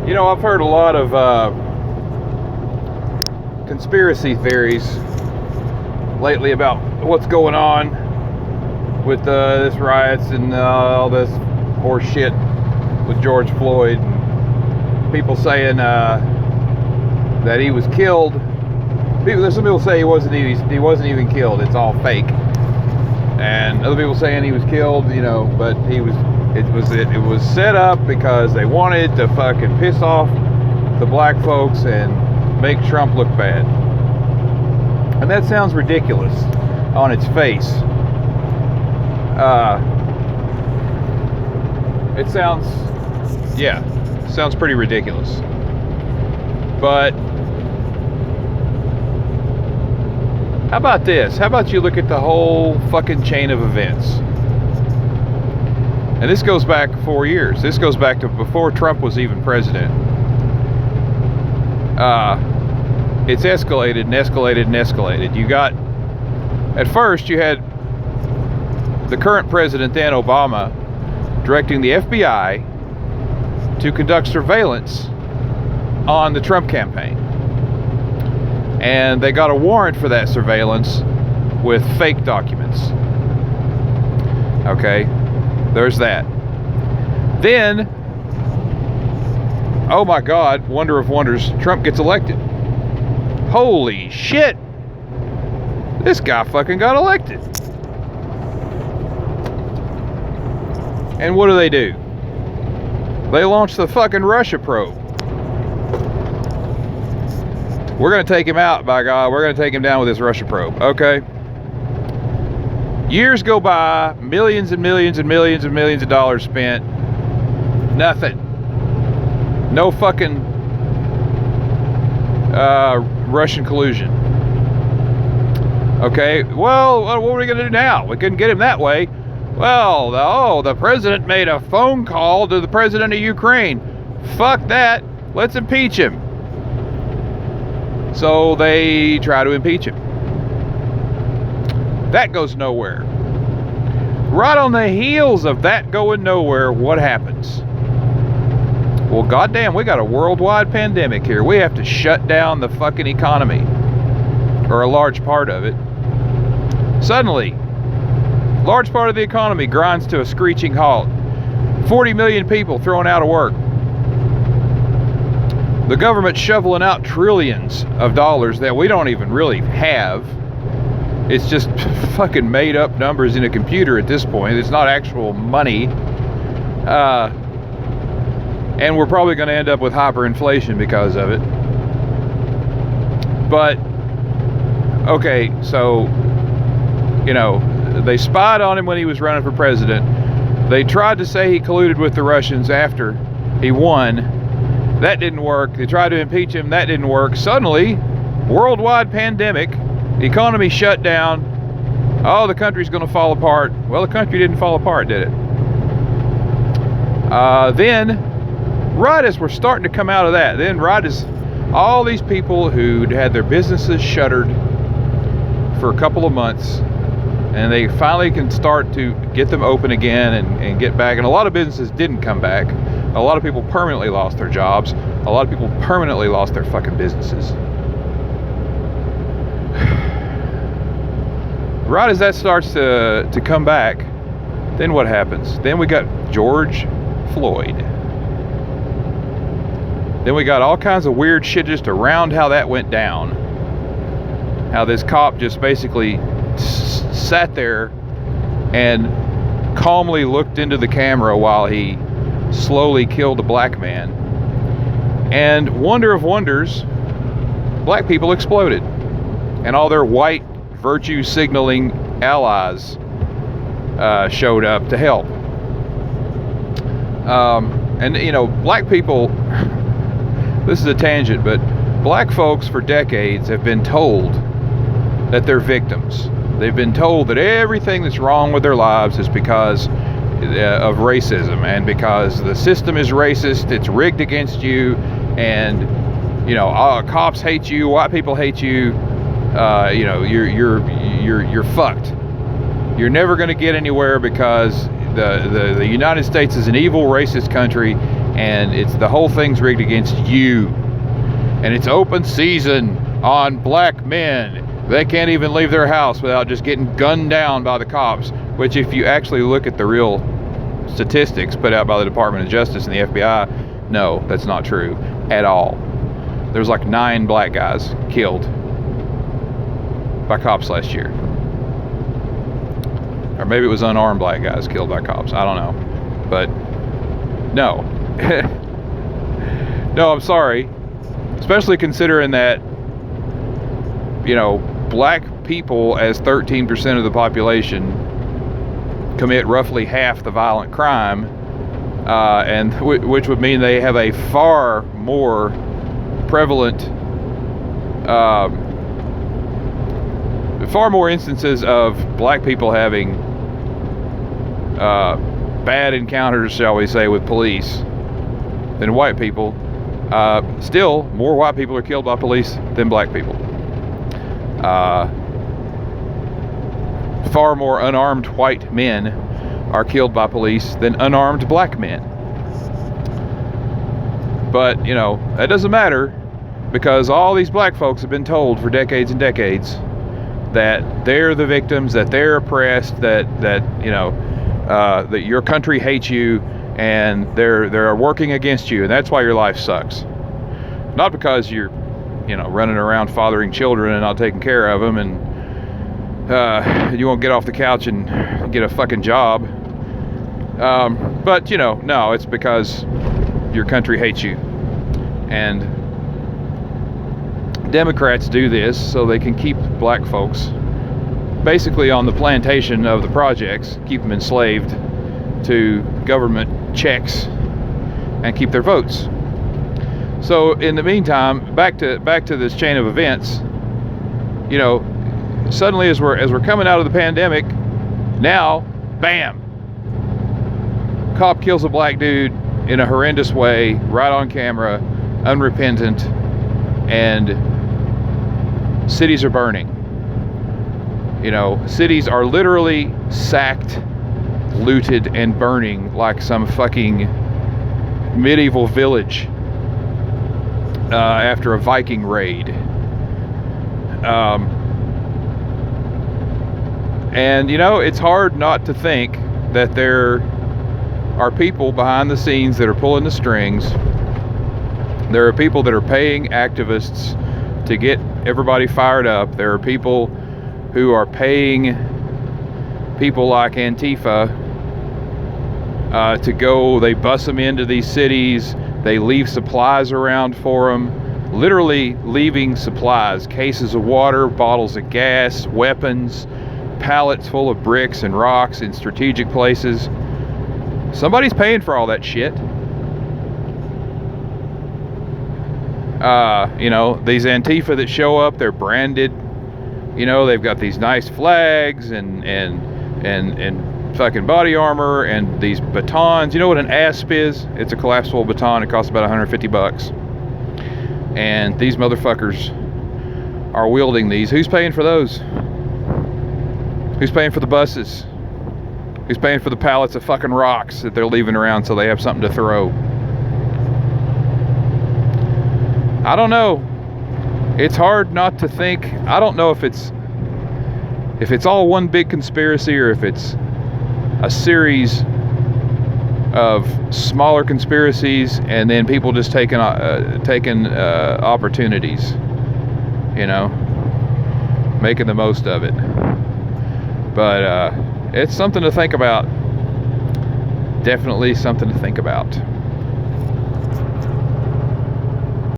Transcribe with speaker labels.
Speaker 1: You know, I've heard a lot of conspiracy theories lately about what's going on with this riots and all this horse shit with George Floyd. And people saying that he was killed. There's some people say he wasn't even killed. It's all fake. And other people saying he was killed, you know, but it was set up because they wanted to fucking piss off the black folks and make Trump look bad. And that sounds ridiculous on its face. It sounds pretty ridiculous. But how about this? How about you look at the whole fucking chain of events? And this goes back 4 years. This goes back to before Trump was even president. It's escalated and escalated and escalated. At first you had the current president, then Obama, directing the FBI to conduct surveillance on the Trump campaign. And they got a warrant for that surveillance with fake documents. Okay, there's that. Then, oh my God, wonder of wonders, Trump gets elected. Holy shit! This guy fucking got elected. And what do? They launched the fucking Russia probe. We're going to take him out, by God. We're going to take him down with this Russia probe. Okay. Years go by, millions and millions and millions and millions of dollars spent. Nothing. No fucking Russian collusion. Okay. Well, what are we going to do now? We couldn't get him that way. Well, the president made a phone call to the president of Ukraine. Fuck that. Let's impeach him. So they try to impeach him. That goes nowhere. Right on the heels of that going nowhere, what happens? Well, goddamn, we got a worldwide pandemic here. We have to shut down the fucking economy, or a large part of it. Suddenly, large part of the economy grinds to a screeching halt. 40 million people thrown out of work. The government shoveling out trillions of dollars that we don't even really have. It's just fucking made up numbers in a computer at this point. It's not actual money. And we're probably going to end up with hyperinflation because of it. But, okay, so, you know, they spied on him when he was running for president. They tried to say he colluded with the Russians after he won. That didn't work. They tried to impeach him. That didn't work. Suddenly, worldwide pandemic, the economy shut down. Oh, the country's going to fall apart. Well, the country didn't fall apart, did it? Then, right as we're starting to come out of that, then right as all these people who'd had their businesses shuttered for a couple of months, and they finally can start to get them open again and get back. And a lot of businesses didn't come back. A lot of people permanently lost their jobs. A lot of people permanently lost their fucking businesses. Right as that starts to come back, then what happens? Then we got George Floyd. Then we got all kinds of weird shit just around how that went down. How this cop just basically sat there and calmly looked into the camera while he slowly killed a black man. And wonder of wonders, black people exploded. And all their white virtue signaling allies showed up to help. And you know, black people, this is a tangent, but black folks for decades have been told that they're victims. They've been told that everything that's wrong with their lives is because of racism, and because the system is racist, it's rigged against you, and you know, cops hate you, white people hate you, you know, you're fucked. You're never going to get anywhere because the United States is an evil, racist country, and it's the whole thing's rigged against you. And it's open season on black men. They can't even leave their house without just getting gunned down by the cops, which if you actually look at the real statistics put out by the Department of Justice and the FBI, no, that's not true at all. There's like 9 black guys killed by cops last year. Or maybe it was unarmed black guys killed by cops. I don't know. But no. No, I'm sorry. Especially considering that, you know, black people as 13% of the population commit roughly half the violent crime, and which would mean they have a far more prevalent, far more instances of black people having bad encounters, shall we say, with police than white people. Still, more white people are killed by police than black people. Far more unarmed white men are killed by police than unarmed black men. But, you know, that doesn't matter, because all these black folks have been told for decades and decades that they're the victims, that they're oppressed, that you know, that your country hates you, and they're working against you, and that's why your life sucks. Not because you're, you know, running around fathering children and not taking care of them, and you won't get off the couch and get a fucking job. But, you know, no, it's because your country hates you. And Democrats do this so they can keep black folks basically on the plantation of the projects, keep them enslaved to government checks, and keep their votes. So in the meantime, back to this chain of events, you know, suddenly as we're coming out of the pandemic, now, bam, cop kills a black dude in a horrendous way, right on camera, unrepentant, and cities are burning. You know, cities are literally sacked, looted, and burning like some fucking medieval village after a Viking raid. And, you know, it's hard not to think that there are people behind the scenes that are pulling the strings. There are people that are paying activists to get everybody fired up. There are people who are paying people like Antifa to go. They bus them into these cities. They leave supplies around for them. Literally leaving supplies, cases of water, bottles of gas, weapons, pallets full of bricks and rocks in strategic places. Somebody's paying for all that shit. You know, these Antifa that show up, they're branded. You know, they've got these nice flags and fucking body armor and these batons. You know what an ASP is? It's a collapsible baton. It costs about $150. And these motherfuckers are wielding these. Who's paying for those? Who's paying for the buses? Who's paying for the pallets of fucking rocks that they're leaving around so they have something to throw? I don't know. It's hard not to think. I don't know if it's all one big conspiracy or if it's a series of smaller conspiracies and then people just taking opportunities, you know, making the most of it. But it's something to think about. Definitely something to think about.